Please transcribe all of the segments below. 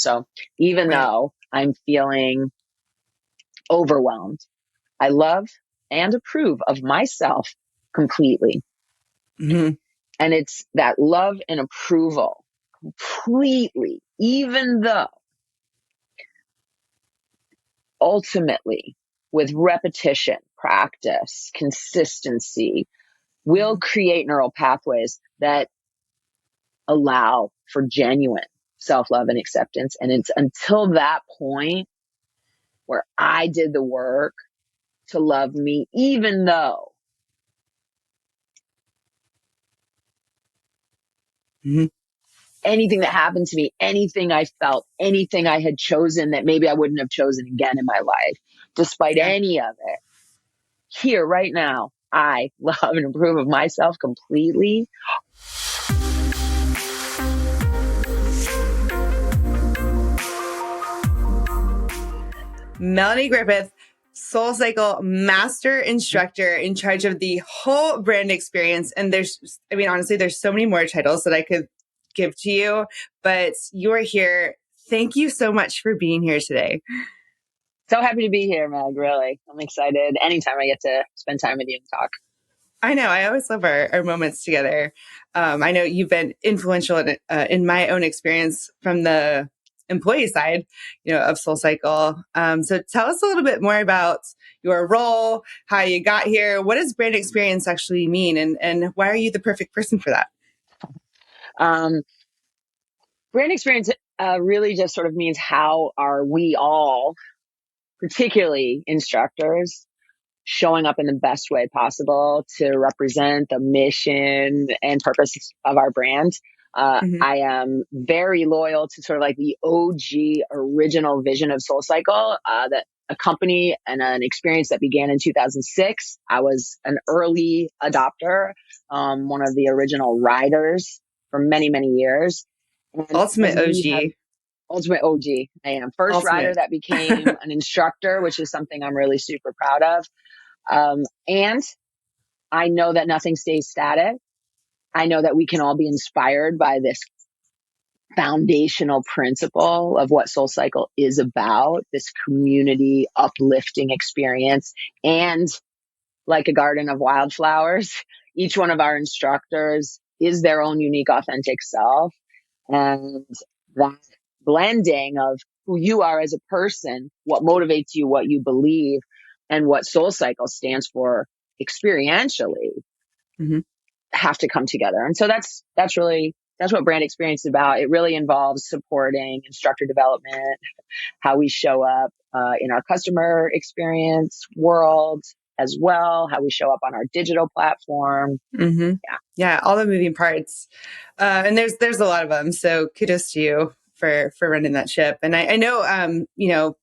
So even Right. though I'm feeling overwhelmed, I love and approve of myself completely. Mm-hmm. And it's that love and approval completely, even though ultimately with repetition, practice, consistency, will create neural pathways that allow for genuine self-love and acceptance. And it's until that point where I did the work to love me, even though Mm-hmm. anything that happened to me, anything I felt, anything I had chosen that maybe I wouldn't have chosen again in my life, despite Yeah. any of it, here right now, I love and approve of myself completely. Melanie Griffith, SoulCycle Master Instructor in charge of the whole brand experience. And honestly, there's so many more titles that I could give to you, but you are here. Thank you so much for being here today. So happy to be here, Meg. Really. I'm excited anytime I get to spend time with you and talk. I know. I always love our moments together. I know you've been influential in my own experience from the employee side, of SoulCycle. So tell us a little bit more about your role, how you got here. What does brand experience actually mean? And why are you the perfect person for that? Um, Brand experience really just sort of means how are we all, particularly instructors, showing up in the best way possible to represent the mission and purpose of our brand. Mm-hmm. I am very loyal to sort of like the OG original vision of SoulCycle, that a company and an experience that began in 2006. I was an early adopter, one of the original riders for many, many years. And as Ultimate we have OG. ultimate OG, I am first rider Ultimate. that became an instructor, which is something I'm really super proud of. And I know that nothing stays static. I know that we can all be inspired by this foundational principle of what SoulCycle is about, this community uplifting experience. And like a garden of wildflowers, each one of our instructors is their own unique, authentic self. And that blending of who you are as a person, what motivates you, what you believe, and what SoulCycle stands for experientially, Mm-hmm. have to come together. And so that's what brand experience is about. It really involves supporting instructor development, how we show up in our customer experience world as well, how we show up on our digital platform. Mm-hmm. Yeah. Yeah, all the moving parts, and there's a lot of them. So kudos to you for running that ship. And I know,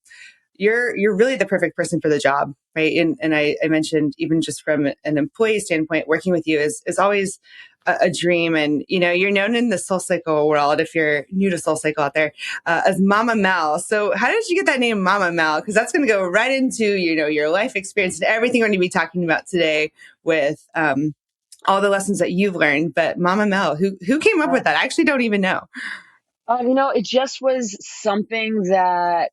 you're really the perfect person for the job, right? And I mentioned even just from an employee standpoint, working with you is always a dream. And you're known in the SoulCycle world, if you're new to SoulCycle out there, as Mama Mel. So how did you get that name, Mama Mel? Because that's going to go right into your life experience and everything we're going to be talking about today with all the lessons that you've learned. But Mama Mel, who came up with that? I actually don't even know. It just was something that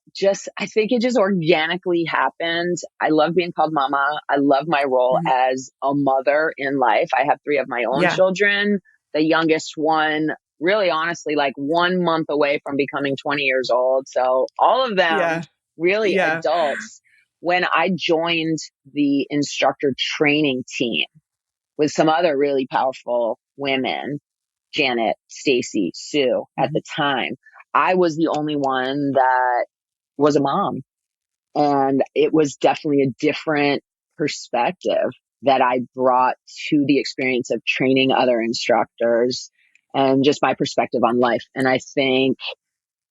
I think it just organically happened. I love being called mama. I love my role Mhm. as a mother in life. I have three of my own Yeah. children. The youngest one, really honestly, like 1 month away from becoming 20 years old. So all of them Yeah. really Yeah. adults. When I joined the instructor training team with some other really powerful women, Janet, Stacy, Sue at Mhm. the time, I was the only one that was a mom. And it was definitely a different perspective that I brought to the experience of training other instructors and just my perspective on life. And I think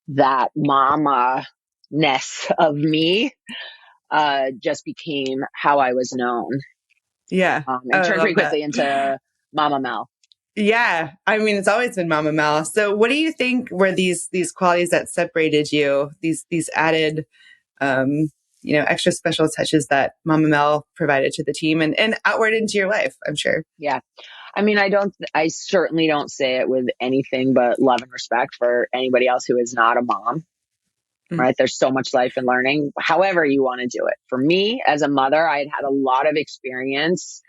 that mama ness of me just became how I was known, Yeah. Oh, and I turned pretty love that. quickly into Mama Mel. Yeah. I mean, it's always been Mama Mel. So what do you think were these qualities that separated you, these added, extra special touches that Mama Mel provided to the team and outward into your life, I'm sure. Yeah. I mean, I certainly don't say it with anything but love and respect for anybody else who is not a mom. Mm-hmm. right? There's so much life in learning, however you want to do it. For me, as a mother, I had a lot of experience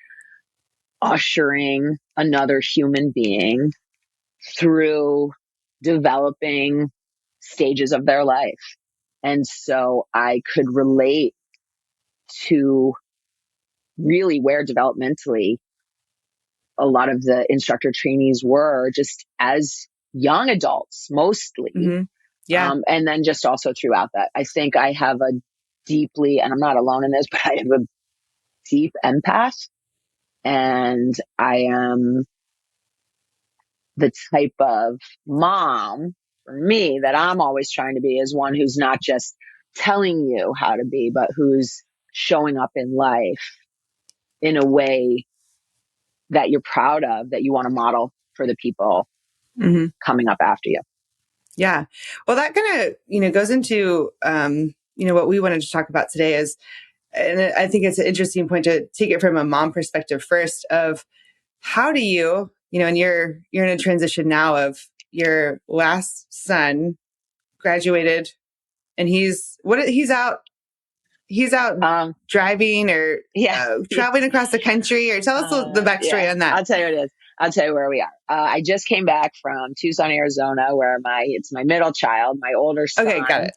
ushering another human being through developing stages of their life. And so I could relate to really where developmentally a lot of the instructor trainees were just as young adults, mostly. Mm-hmm. Yeah. And then just also throughout that, I think I have a deeply, and I'm not alone in this, but I have a deep empath, and I am the type of mom for me that I'm always trying to be is one who's not just telling you how to be, but who's showing up in life in a way that you're proud of, that you want to model for the people Mm-hmm. coming up after you. Yeah. Well, that kind of, goes into, what we wanted to talk about today is, and I think it's an interesting point to take it from a mom perspective first of how do you, and you're in a transition now of your last son graduated and he's out driving or Yeah. traveling across the country, or tell us the backstory on that. I'll tell you what it is. I'll tell you where we are. I just came back from Tucson, Arizona, where it's my middle child, my older son. Okay, got it.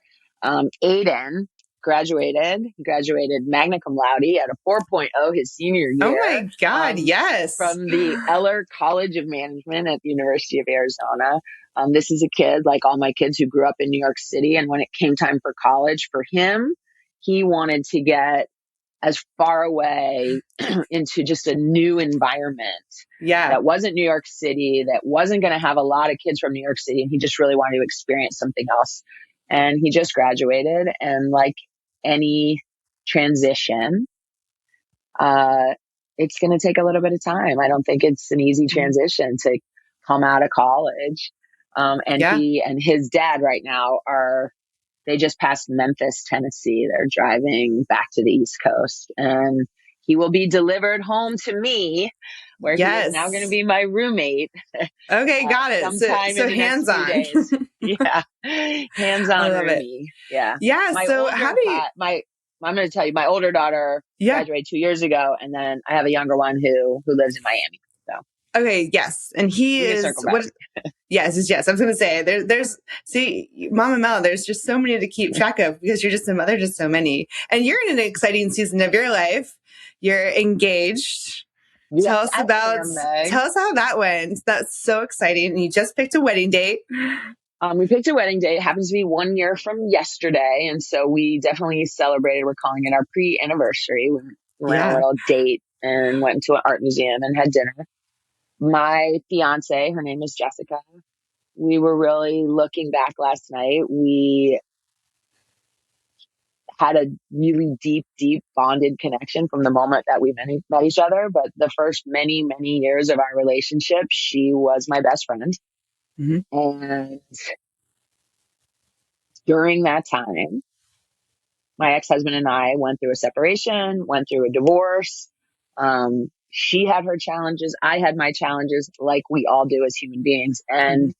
Aiden graduated. He graduated magna cum laude at a 4.0 his senior year. Oh my God, yes. From the Eller College of Management at the University of Arizona. This is a kid like all my kids who grew up in New York City. And when it came time for college for him, he wanted to get as far away into just a new environment. Yeah. That wasn't New York City, that wasn't going to have a lot of kids from New York City. And he just really wanted to experience something else. And he just graduated. And like any transition, it's going to take a little bit of time. I don't think it's an easy transition to come out of college. He and his dad right now they just passed Memphis, Tennessee. They're driving back to the East Coast, and he will be delivered home to me, where he is now going to be my roommate. Okay, got it. Sometime so in the next few days. Yeah, hands-on roomie. Yeah, yeah. So how do you? I'm going to tell you, my older daughter graduated 2 years ago, and then I have a younger one who lives in Miami. So okay, yes, and he is what? Yes. I was going to say see, Mom and Mel, there's just so many to keep track of because you're just a mother to so many. And you're in an exciting season of your life. You're engaged. Yes, tell us how that went. That's so exciting. And you just picked a wedding date. We picked a wedding date. It happens to be 1 year from yesterday. And so we definitely celebrated. We're calling it our pre-anniversary. We went on a little date and went to an art museum and had dinner. My fiance, her name is Jessica. We were really looking back last night. We had a really deep, deep bonded connection from the moment that we met each other. But the first many, many years of our relationship, she was my best friend. Mm-hmm. And during that time, my ex-husband and I went through a separation, went through a divorce. She had her challenges. I had my challenges, like we all do as human beings. And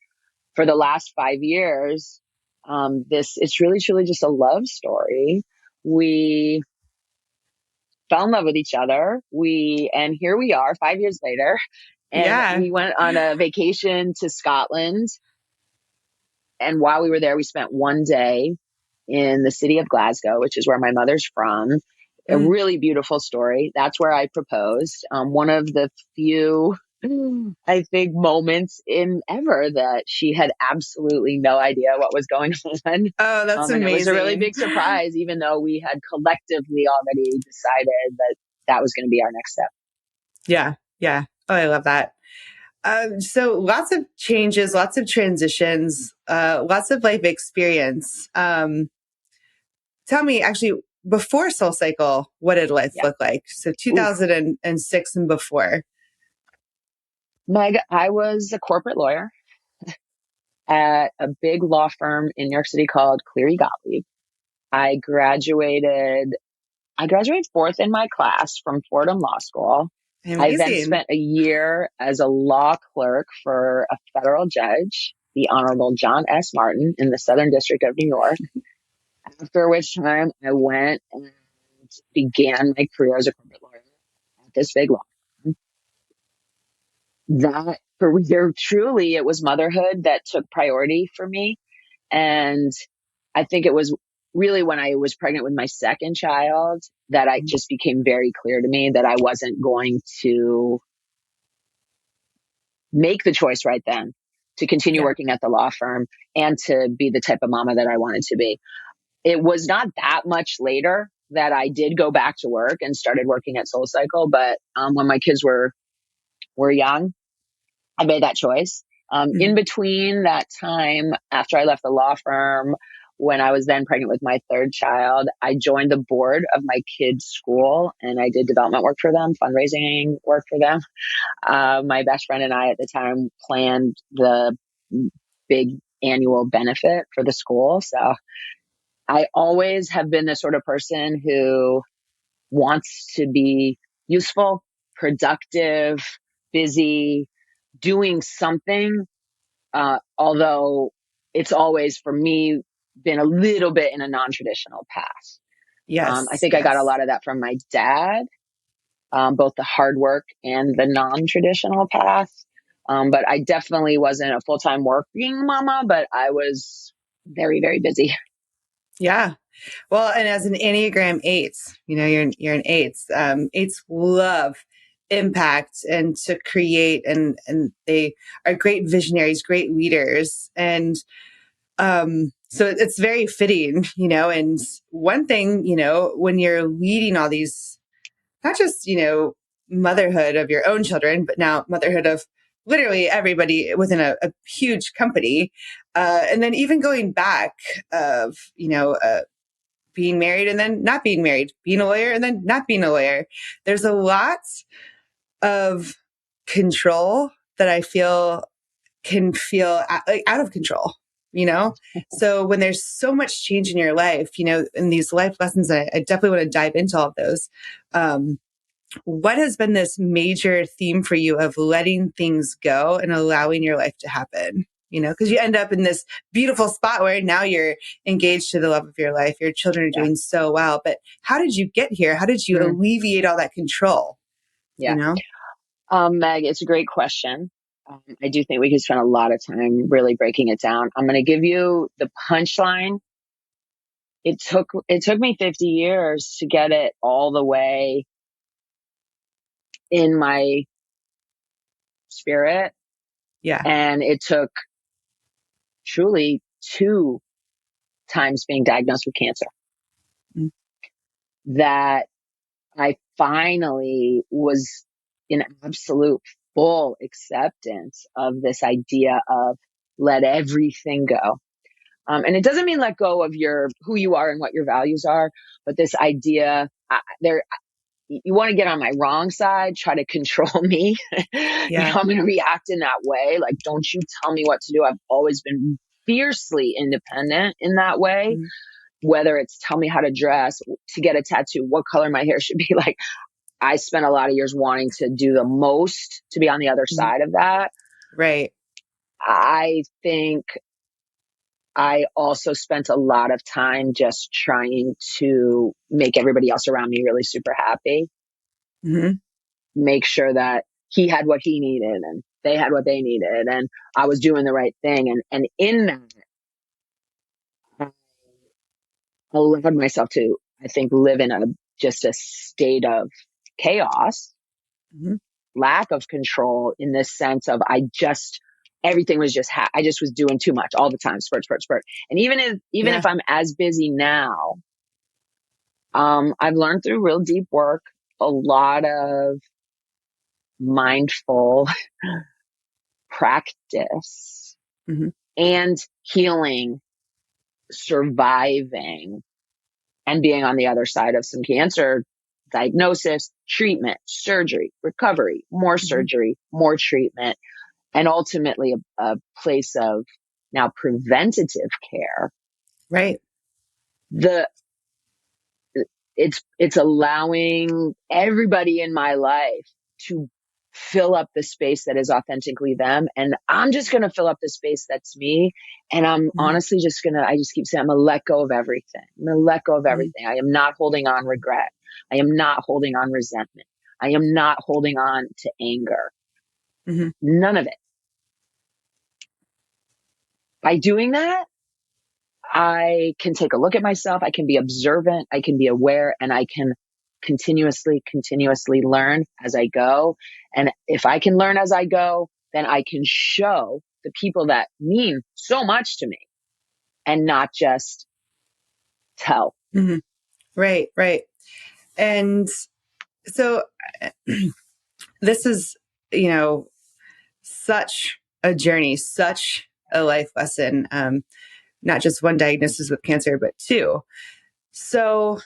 for the last 5 years, it's really, truly just a love story. We fell in love with each other. And here we are 5 years later. And we went on a vacation to Scotland. And while we were there, we spent one day in the city of Glasgow, which is where my mother's from. A really beautiful story. That's where I proposed. One of the few, I think, moments in ever that she had absolutely no idea what was going on. Oh, that's amazing. It was a really big surprise, even though we had collectively already decided that was going to be our next step. Yeah. Yeah. Oh, I love that. So lots of changes, lots of transitions, lots of life experience. Tell me, actually, before Soul Cycle, what did life look like? So 2006 and before. I was a corporate lawyer at a big law firm in New York City called Cleary Gottlieb. I graduated fourth in my class from Fordham Law School. Amazing. I then spent a year as a law clerk for a federal judge, the Honorable John S. Martin in the Southern District of New York. After which time I went and began my career as a corporate lawyer at this big law firm. That career, truly, it was motherhood that took priority for me. And I think it was really when I was pregnant with my second child that I just became very clear to me that I wasn't going to make the choice right then to continue Yeah. working at the law firm and to be the type of mama that I wanted to be. It was not that much later that I did go back to work and started working at SoulCycle. But when my kids were young, I made that choice. In Mhm. between that time, after I left the law firm, when I was then pregnant with my third child, I joined the board of my kids' school and I did development work for them, fundraising work for them. My best friend and I at the time planned the big annual benefit for the school. So I always have been the sort of person who wants to be useful, productive, busy, doing something. Although it's always for me been a little bit in a non-traditional path. I Yes. think I got a Yes. lot of that from my dad, both the hard work and the non-traditional path. But I definitely wasn't a full-time working mama, but I was very, very busy. Yeah. Well, and as an Enneagram 8, you're an 8. 8s love impact and to create, and they are great visionaries, great leaders. And so it's very fitting, and one thing, when you're leading all these, not just, motherhood of your own children, but now motherhood of literally everybody within a huge company. And then even going back of, being married and then not being married, being a lawyer and then not being a lawyer. There's a lot of control that I feel can feel out of control, you know? So when there's so much change in your life, in these life lessons, I definitely want to dive into all of those. What has been this major theme for you of letting things go and allowing your life to happen? Because you end up in this beautiful spot where now you're engaged to the love of your life. Your children are Yeah. doing so well. But how did you get here? How did you alleviate all that control? Yeah. Meg, it's a great question. I do think we could spend a lot of time really breaking it down. I'm going to give you the punchline. It took me 50 years to get it all the way in my spirit. Yeah. And it took truly 2 times being diagnosed with cancer Mm-hmm. that I finally was in absolute full acceptance of this idea of let everything go. And it doesn't mean let go of who you are and what your values are, but this idea you want to get on my wrong side, try to control me. Yeah. I'm going to react in that way. Like, don't you tell me what to do. I've always been fiercely independent in that way, Mm-hmm. whether it's tell me how to dress, to get a tattoo, what color my hair should be. Like, I spent a lot of years wanting to do the most to be on the other Mm-hmm. side of that. Right. I think I also spent a lot of time just trying to make everybody else around me really super happy, Mm-hmm. make sure that he had what he needed and they had what they needed and I was doing the right thing. And in that, I allowed myself to, I think, live in just a state of chaos, Mm-hmm. lack of control in this sense of everything was I just was doing too much all the time, spurt, spurt, spurt. And even Yeah. if I'm as busy now, I've learned through real deep work, a lot of mindful practice Mm-hmm. and healing, surviving, and being on the other side of some cancer diagnosis, treatment, surgery, recovery, Mm-hmm. more treatment, and ultimately a place of now preventative care. Right. The it's allowing everybody in my life to fill up the space that is authentically them. And I'm just going to fill up the space that's me. And I'm Mm-hmm. honestly I just keep saying, I'm going to let go of everything. I'm going to let go of everything. I am not holding on regret. I am not holding on resentment. I am not holding on to anger. Mm-hmm. None of it. By doing that, I can take a look at myself. I can be observant. I can be aware, and I can continuously learn as I go. And if I can learn as I go, then I can show the people that mean so much to me and not just tell. Mm-hmm. Right, right. And so this is, you know, such a journey, such a life lesson. Not just one diagnosis with cancer, but two. So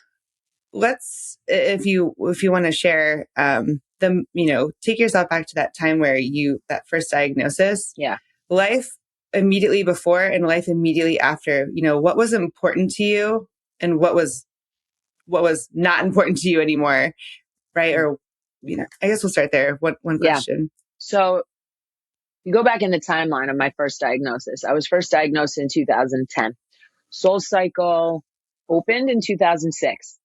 let's, if you want to share, take yourself back to that time where that first diagnosis, Yeah. life immediately before and life immediately after, what was important to you and what was not important to you anymore. Right. Or, I guess we'll start there. One Yeah. question. So you go back in the timeline of my first diagnosis. I was first diagnosed in 2010. Soul Cycle opened in 2006.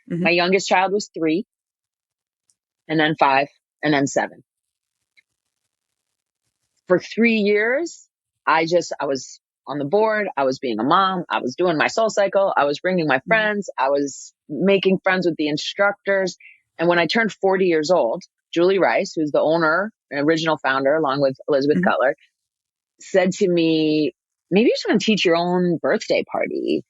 Mm-hmm. My youngest child was 3, and then 5, and then 7. For 3 years, I was on the board. I was being a mom. I was doing my Soul Cycle. I was bringing my friends. I was making friends with the instructors. And when I turned 40 years old, Julie Rice, who's the owner and original founder, along with Elizabeth Mm-hmm. Cutler, said to me, maybe you should want to teach your own birthday party.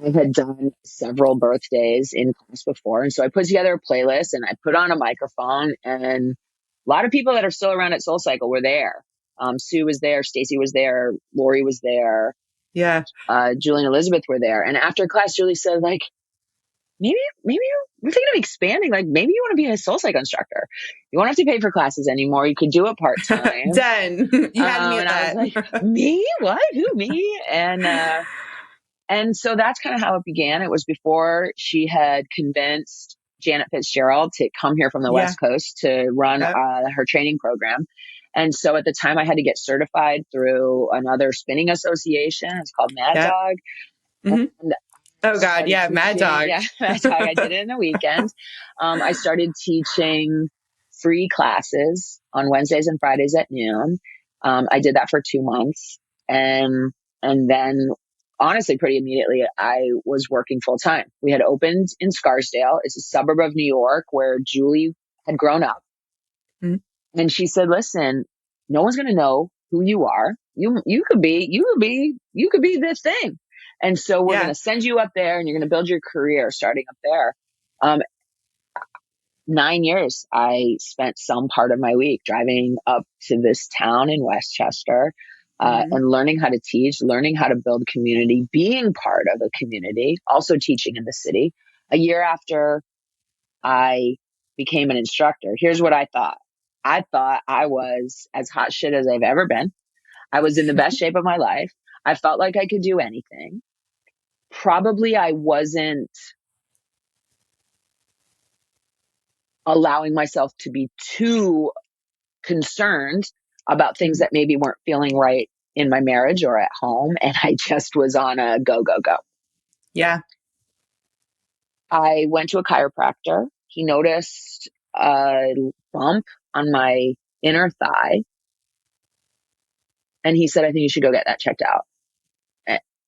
I had done several birthdays in class before. And so I put together a playlist and I put on a microphone, and a lot of people that are still around at Soul Cycle were there. Sue was there. Stacy was there. Lori was there. Yeah. Julie and Elizabeth were there. And after class, Julie said, like, maybe we're thinking of expanding. Like, maybe you want to be a Soul Cycle instructor. You won't have to pay for classes anymore. You could do it part time. Done. You had me at And I was that. like, me? What? Who, me? And so that's kind of how it began. It was before she had convinced Janet Fitzgerald to come here from the Yeah. West Coast to run Yep. her training program. And so at the time I had to get certified through another spinning association. It's called Mad Yep. Dog. Mm-hmm. And I Oh God. started Yeah. Mad teaching. Dog. Yeah, Mad Dog. I did it in the weekend. I started teaching free classes on Wednesdays and Fridays at noon. I did that for 2 months. And then honestly, pretty immediately, I was working full time. We had opened in Scarsdale. It's a suburb of New York where Julie had grown up. Mm-hmm. And she said, listen, no one's going to know who you are. You could be this thing. And so we're going to send you up there and you're going to build your career starting up there. 9 years, I spent some part of my week driving up to this town in Westchester, and learning how to teach, learning how to build community, being part of a community, also teaching in the city. A year after I became an instructor, here's what I thought. I thought I was as hot shit as I've ever been. I was in the best shape of my life. I felt like I could do anything. Probably I wasn't allowing myself to be too concerned about things that maybe weren't feeling right in my marriage or at home. And I just was on a go, go, go. Yeah. I went to a chiropractor. He noticed a bump on my inner thigh. And he said, I think you should go get that checked out.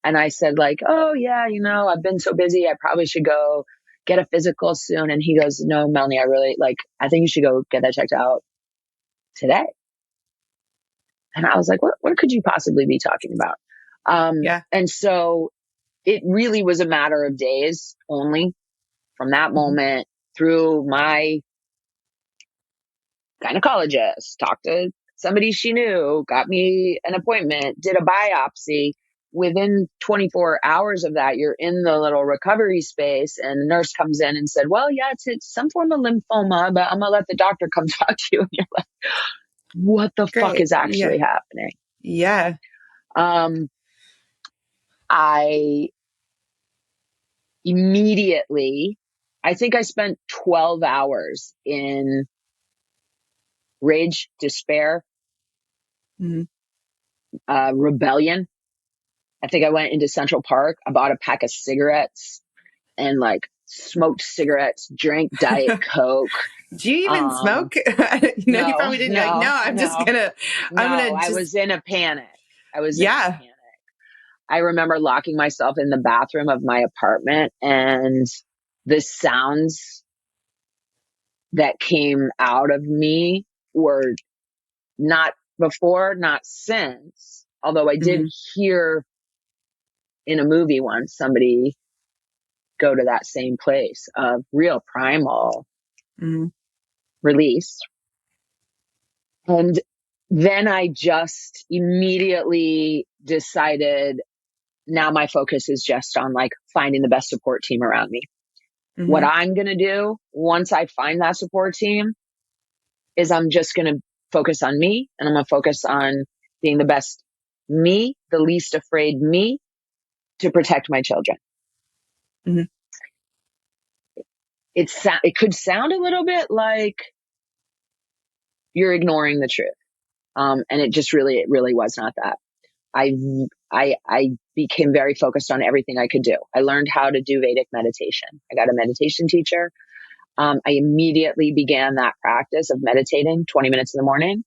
And I said, like, oh yeah, I've been so busy. I probably should go get a physical soon. And he goes, no, Melanie, I think you should go get that checked out today. And I was like, what could you possibly be talking about? Yeah. And so it really was a matter of days only from that moment through my gynecologist, talked to somebody she knew, got me an appointment, did a biopsy. Within 24 hours of that, you're in the little recovery space and the nurse comes in and said, well, yeah, it's some form of lymphoma, but I'm going to let the doctor come talk to you. And you're like, what the fuck Great. is actually happening? Yeah. I immediately I think I spent 12 hours in rage, despair, Mm-hmm. rebellion. I think I went into Central Park. I bought a pack of cigarettes and like smoked cigarettes, drank Diet Coke. Do you even Um, smoke? You no, probably didn't. You're like, no, no, no, I'm no. gonna I just, was in a panic. I was in a yeah. panic. I remember locking myself in the bathroom of my apartment, and the sounds that came out of me were not before, not since. Although I did Mm-hmm. hear in a movie once somebody go to that same place of real primal Mm-hmm. release. And then I just immediately decided now my focus is just on like finding the best support team around me. What Mm-hmm. I'm going to do once I find that support team is I'm just going to focus on me, and I'm going to focus on being the best me, the least afraid me, to protect my children. Mm-hmm. It could sound a little bit like you're ignoring the truth. And it really was not that. I, I became very focused on everything I could do. I learned how to do Vedic meditation. I got a meditation teacher. I immediately began that practice of meditating 20 minutes in the morning,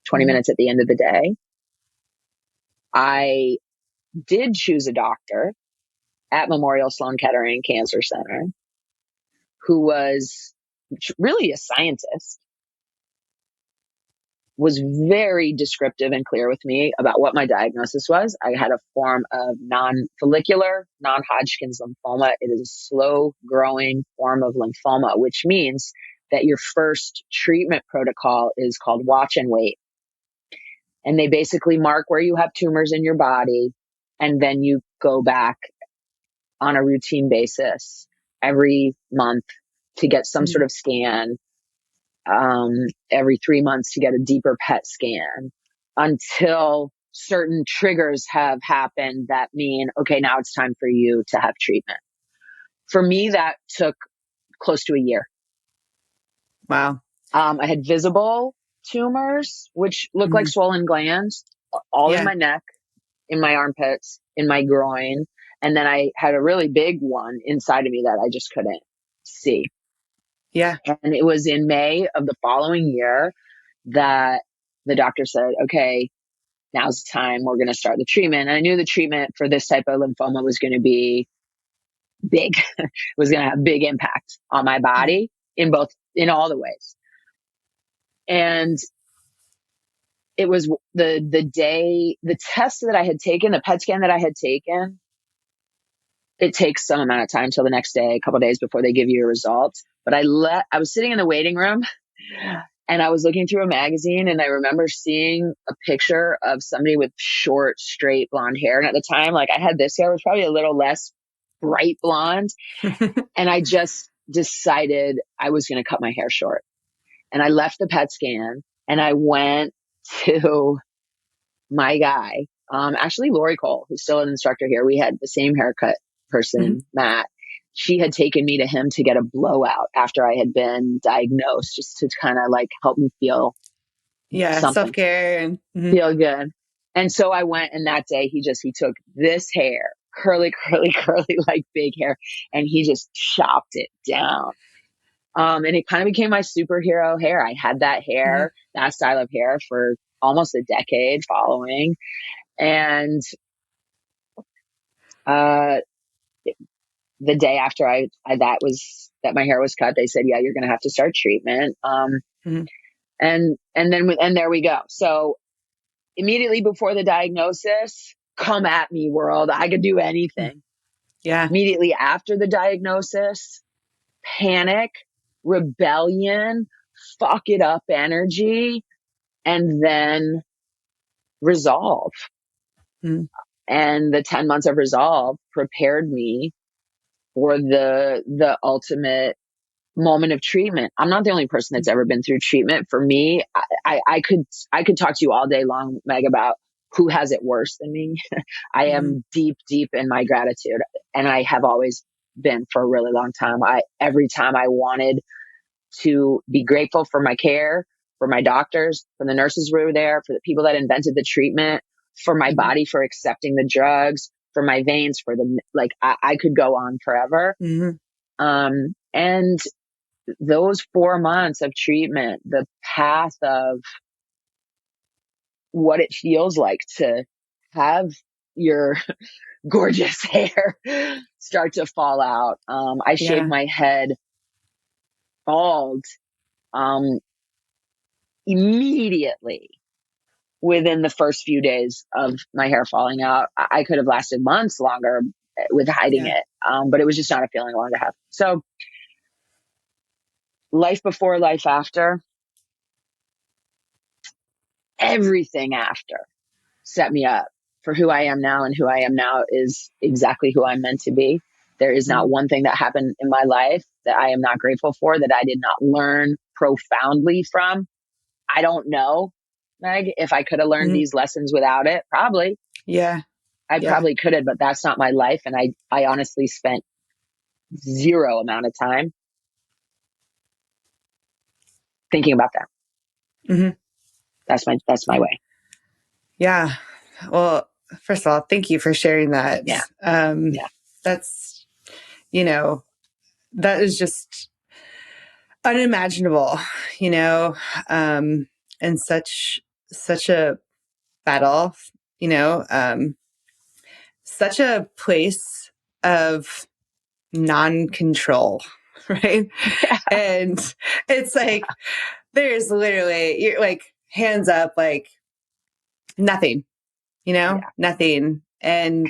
20 Mm-hmm. minutes at the end of the day. I did choose a doctor at Memorial Sloan Kettering Cancer Center who was really a scientist, was very descriptive and clear with me about what my diagnosis was. I had a form of non-follicular, non-Hodgkin's lymphoma. It is a slow growing form of lymphoma, which means that your first treatment protocol is called watch and wait. And they basically mark where you have tumors in your body. And then you go back on a routine basis every month to get some sort of scan, every 3 months to get a deeper PET scan until certain triggers have happened that mean, okay, now it's time for you to have treatment. For me, that took close to a year. Wow. I had visible tumors, which looked like Mm-hmm. swollen glands all in Yeah. my neck, in my armpits, in my groin. And then I had a really big one inside of me that I just couldn't see. Yeah. And it was in May of the following year that the doctor said, okay, now's the time. We're going to start the treatment. And I knew the treatment for this type of lymphoma was going to be big. It was going to have big impact on my Mm-hmm. body in all the ways. And it was the test that I had taken, the PET scan that I had taken. It takes some amount of time till the next day, a couple of days before they give you a result. But I was sitting in the waiting room and I was looking through a magazine, and I remember seeing a picture of somebody with short, straight blonde hair. And at the time, like I had this hair, it was probably a little less bright blonde. And I just decided I was going to cut my hair short. And I left the PET scan and I went to my guy, actually Lori Cole, who's still an instructor here. We had the same haircut Mm-hmm. person, Matt. She had taken me to him to get a blowout after I had been diagnosed, just to kind of like help me feel Yeah. something, Self-care and mm-hmm. feel good. And so I went, and that day he took this hair, curly, curly, curly, like big hair, and he just chopped it down. And it kind of became my superhero hair. I had that Mm-hmm. hair, that style of hair for almost a decade following. And uh, the day after that my hair was cut, they said, yeah, you're going to have to start treatment. Mm-hmm. And there we go. So immediately before the diagnosis, come at me, world. I could do anything. Yeah. Immediately after the diagnosis, panic, rebellion, fuck it up energy, and then resolve. Mm-hmm. And the 10 months of resolve prepared me for the ultimate moment of treatment. I'm not the only person that's ever been through treatment. For me, I could talk to you all day long, Meg, about who has it worse than me. I Mm-hmm. am deep, deep in my gratitude, and I have always been for a really long time. Every time I wanted to be grateful for my care, for my doctors, for the nurses who were there, for the people that invented the treatment, for my Mm-hmm. body for accepting the drugs, for my veins, for the, like, I could go on forever. Mm-hmm. And those 4 months of treatment, the path of what it feels like to have your gorgeous hair start to fall out. I shaved Yeah. my head bald, um, immediately within the first few days of my hair falling out. I could have lasted months longer with hiding Yeah. it. But it was just not a feeling I wanted to have. So life before, life after, everything after set me up for who I am now. And who I am now is exactly who I'm meant to be. There is not Mm-hmm. one thing that happened in my life that I am not grateful for, that I did not learn profoundly from. I don't know, Meg, if I could have learned Mm-hmm. these lessons without it. Probably. Yeah. I Yeah. probably could have, but that's not my life. And I honestly spent zero amount of time thinking about that. Mm-hmm. That's my way. Yeah. Well, first of all, thank you for sharing that. Yeah. Yeah. That's, you know, that is just unimaginable, you know, and such a battle, you know, such a place of non-control, right? Yeah. And it's like there's literally you're like hands up, like nothing, you know, Yeah. nothing. And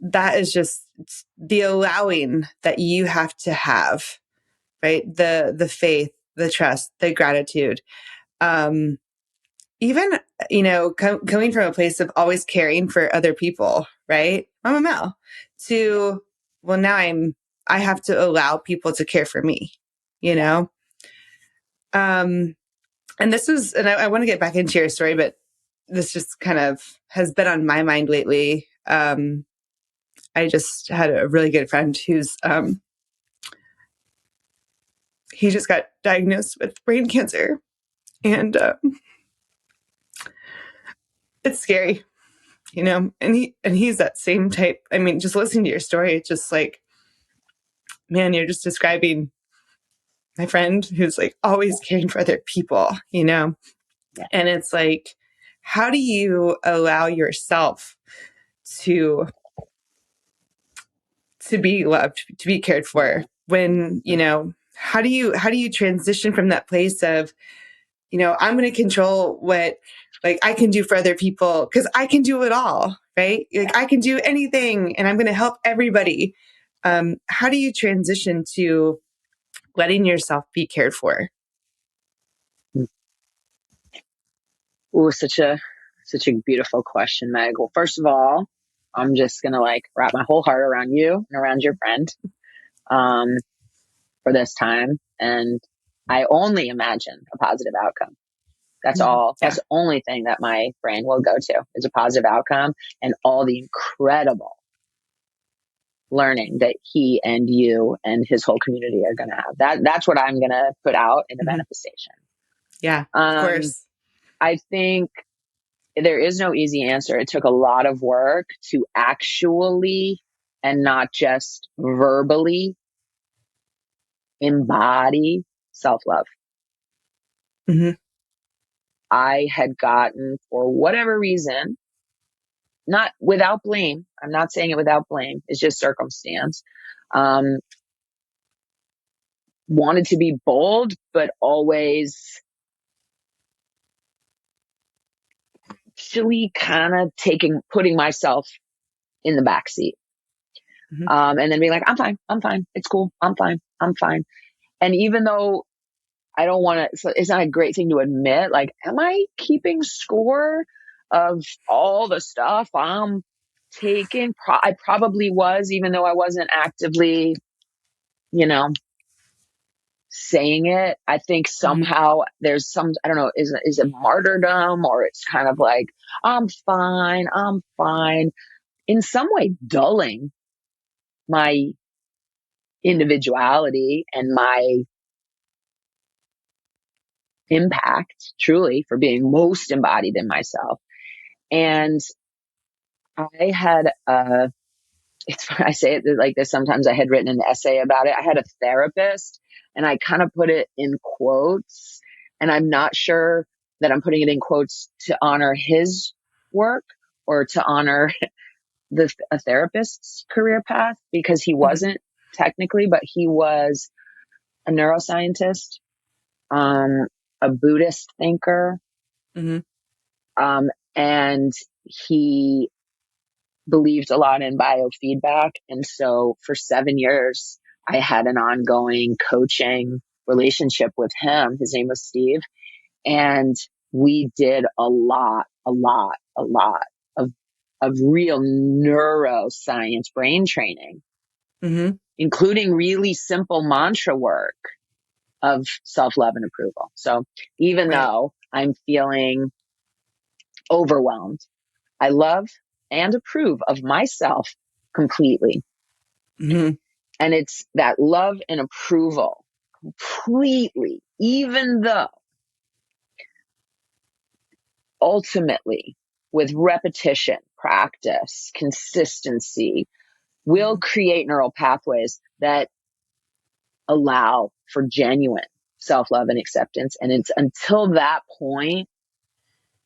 that is just the allowing that you have to have, right? The faith, the trust, the gratitude. Um, even, you know, coming from a place of always caring for other people, right? I'm a Mel to, well, now I have to allow people to care for me, you know? Um, and this is, and I want to get back into your story, but this just kind of has been on my mind lately. I just had a really good friend who's, he just got diagnosed with brain cancer, and it's scary, you know. And he's that same type. I mean, just listening to your story, it's just like, man, you're just describing my friend who's like always caring for other people, you know. Yeah. And it's like, how do you allow yourself to be loved, to be cared for, when, you know, how do you transition from that place of, you know, I'm going to control what, like, I can do for other people because I can do it all, right? Like, I can do anything and I'm going to help everybody. How do you transition to letting yourself be cared for? Ooh, such a beautiful question, Meg. Well, first of all, I'm just gonna like wrap my whole heart around you and around your friend, um, for this time. And I only imagine a positive outcome. That's all. That's Yeah. the only thing that my brain will go to is a positive outcome, and all the incredible learning that he and you and his whole community are going to have. That's what I'm going to put out in the Mm-hmm. manifestation. Yeah, of Um, course. I think there is no easy answer. It took a lot of work to actually, and not just verbally, embody self-love. Mm-hmm. I had gotten, for whatever reason, not without blame. I'm not saying it without blame. It's just circumstance. Um, Wanted to be bold, but always actually kind of putting myself in the back seat. Mm-hmm. And then being like, I'm fine. It's cool. I'm fine. I'm fine. And even though I don't want to, so it's not a great thing to admit, like, am I keeping score of all the stuff I'm taking? I probably was, even though I wasn't actively, you know, saying it. I think Mm-hmm. somehow there's some, I don't know, is it martyrdom, or it's kind of like, I'm fine. I'm fine. In some way dulling my individuality and my impact truly for being most embodied in myself. And I had it's I say it like this sometimes. I had written an essay about it. I had a therapist, and I kind of put it in quotes, and I'm not sure that I'm putting it in quotes to honor his work or to honor a therapist's career path, because he Mm-hmm. wasn't technically, but he was a neuroscientist, um, a Buddhist thinker, Mm-hmm. um, and he believed a lot in biofeedback. And so for 7 years, I had an ongoing coaching relationship with him. His name was Steve. And we did a lot of, of real neuroscience brain training, Mm-hmm. including really simple mantra work of self-love and approval. So even Right. though I'm feeling overwhelmed, I love and approve of myself completely. Mm-hmm. And it's that love and approval completely, even though ultimately with repetition, practice, consistency, will Mm-hmm. create neural pathways that allow for genuine self-love and acceptance. And it's until that point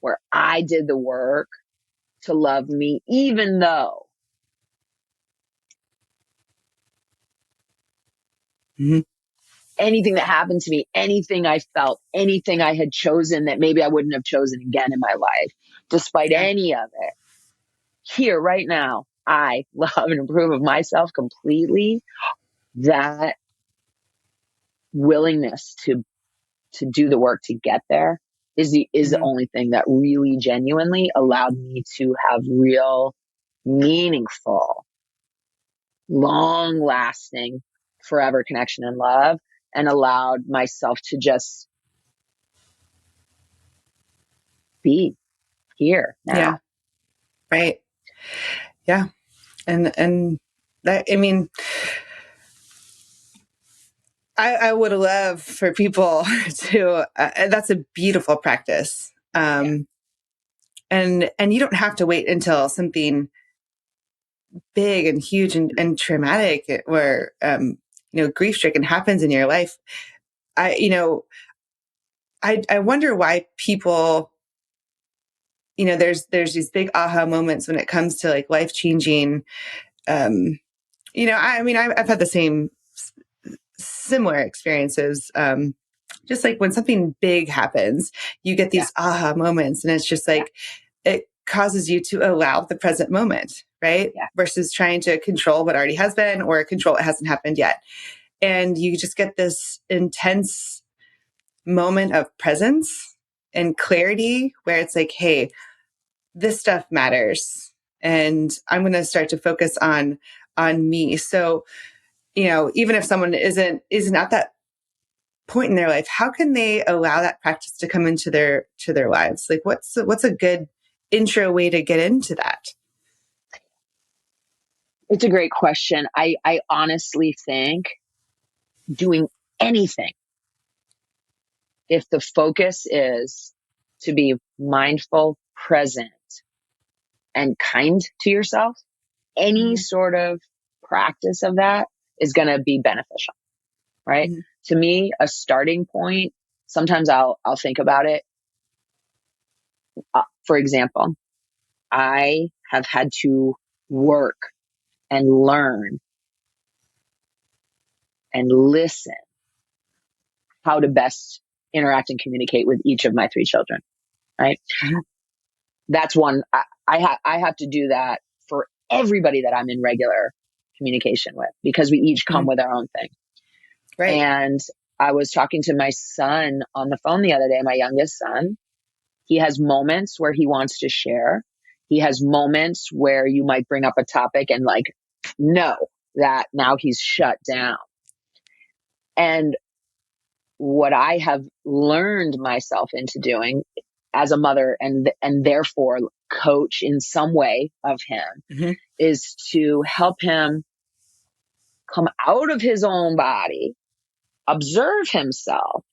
where I did the work to love me, even though Mm-hmm. anything that happened to me, anything I felt, anything I had chosen that maybe I wouldn't have chosen again in my life, despite Yeah. any of it, here right now, I love and approve of myself completely. That willingness to do the work to get there is the Mm-hmm. only thing that really genuinely allowed me to have real, meaningful, long lasting, forever connection and love, and allowed myself to just be here Yeah. now. Right. Yeah. And that, I mean, I would love for people to, that's a beautiful practice. Yeah. And you don't have to wait until something big and huge and traumatic where, grief stricken happens in your life. I, you know, I wonder why people, there's these big aha moments when it comes to like life changing, um, I mean, I've had the same similar experiences. Just like when something big happens, you get Yeah. these aha moments, and it's just Yeah. like it causes you to allow the present moment, right? Yeah. Versus trying to control what already has been or control what hasn't happened yet. And you just get this intense moment of presence and clarity where it's like, hey, this stuff matters. And I'm going to start to focus on me. So, even if someone isn't at that point in their life, how can they allow that practice to come into their lives? Like what's a good intro way to get into that? It's a great question. I honestly think doing anything, if the focus is to be mindful, present, and kind to yourself, any Mm-hmm. sort of practice of that is going to be beneficial, right? Mm-hmm. To me, a starting point, sometimes I'll think about it. For example, I have had to work and learn and listen how to best interact and communicate with each of my three children, right? Mm-hmm. That's one. I have to do that for everybody that I'm in regular communication with, because we each come Mm-hmm. with our own thing. Right. And I was talking to my son on the phone the other day, my youngest son. He has moments where he wants to share. He has moments where you might bring up a topic and like, know that now he's shut down. And what I have learned myself into doing as a mother and therefore coach in some way of him Mm-hmm. is to help him come out of his own body, observe himself,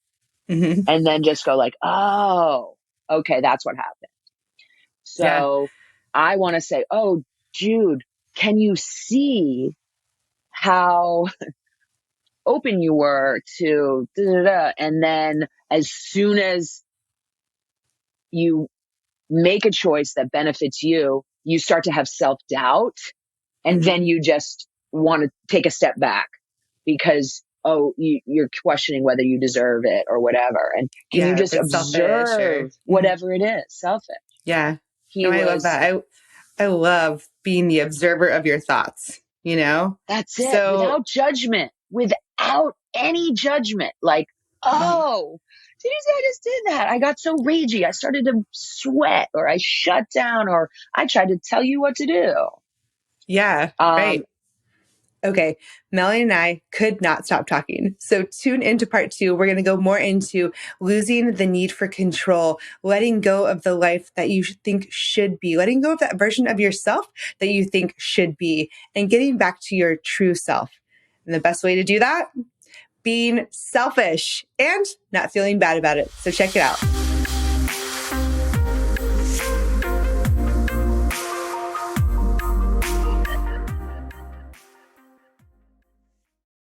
Mm-hmm. and then just go like, oh, okay, that's what happened. Yeah. So I want to say, oh, Jude, can you see how open you were to da, da, da. And then as soon as you make a choice that benefits you, you start to have self-doubt, and Mm-hmm. then you just want to take a step back because, oh, you're questioning whether you deserve it or whatever. And can you Yeah. If just it's selfish or, observe whatever it is? Selfish. yeah. He No, I love was, that. I love being the observer of your thoughts, you know? that's it, So, without judgment, without any judgment. Like, oh, oh, did you see I just did that? I got so ragey. I started to sweat, or I shut down, or I tried to tell you what to do. yeah, Um, right. Okay, Melanie and I could not stop talking. So tune into part 2. We're going to go more into losing the need for control, letting go of the life that you think should be, letting go of that version of yourself that you think should be, and getting back to your true self. And the best way to do that? Being selfish and not feeling bad about it. So check it out.